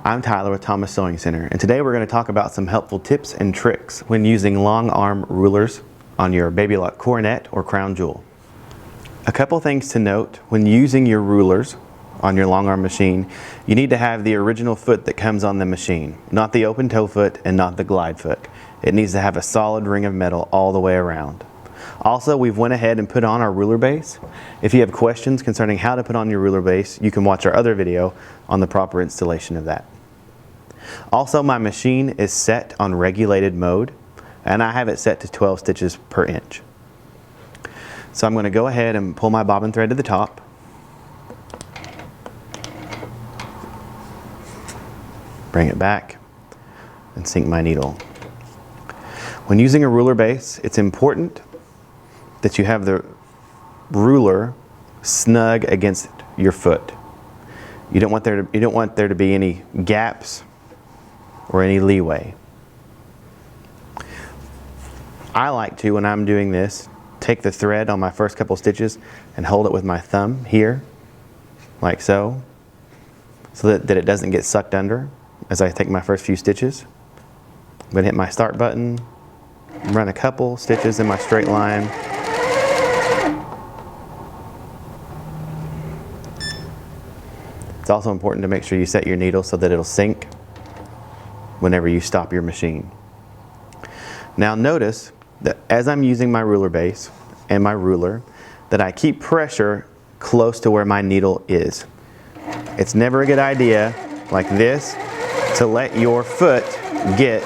I'm Tyler with Thomas Sewing Center, and today we're going to talk about some helpful tips and tricks when using long arm rulers on your Baby Lock Coronet or Crown Jewel. A couple things to note when using your rulers on your long arm machine: you need to have the original foot that comes on the machine, not the open toe foot and not the glide foot. It needs to have a solid ring of metal all the way around. Also, we've went ahead and put on our ruler base. If you have questions concerning how to put on your ruler base, you can watch our other video on the proper installation of that. Also, my machine is set on regulated mode, and I have it set to 12 stitches per inch. So I'm going to go ahead and pull my bobbin thread to the top. Bring it back and sink my needle. When using a ruler base, it's important that you have the ruler snug against your foot. You don't want there to be any gaps or any leeway. I like to, when I'm doing this, take the thread on my first couple stitches and hold it with my thumb here, like so that it doesn't get sucked under as I take my first few stitches. I'm going to hit my start button, run a couple stitches in my straight line. It's also important to make sure you set your needle so that it'll sink whenever you stop your machine. Now notice that as I'm using my ruler base and my ruler, that I keep pressure close to where my needle is. It's never a good idea, like this, to let your foot get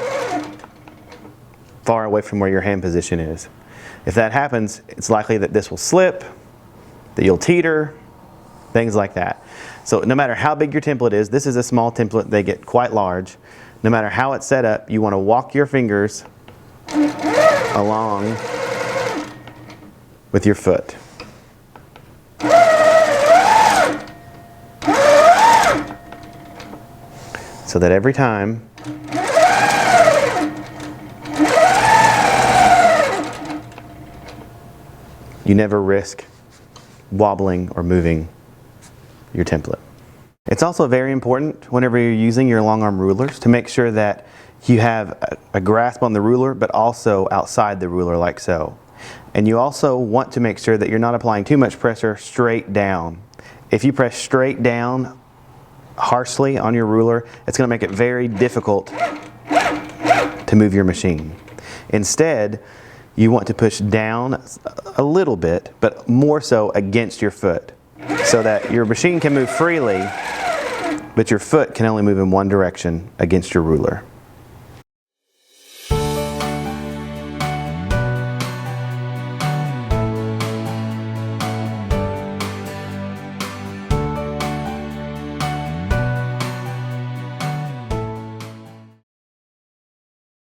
far away from where your hand position is. If that happens, it's likely that this will slip, that you'll teeter, things like that. So no matter how big your template is, this is a small template, they get quite large. No matter how it's set up, you want to walk your fingers along with your foot. So that every time you never risk wobbling or moving your template. It's also very important whenever you're using your long arm rulers to make sure that you have a grasp on the ruler but also outside the ruler, like so. And you also want to make sure that you're not applying too much pressure straight down. If you press straight down harshly on your ruler, it's going to make it very difficult to move your machine. Instead, you want to push down a little bit, but more so against your foot, so that your machine can move freely, but your foot can only move in one direction against your ruler.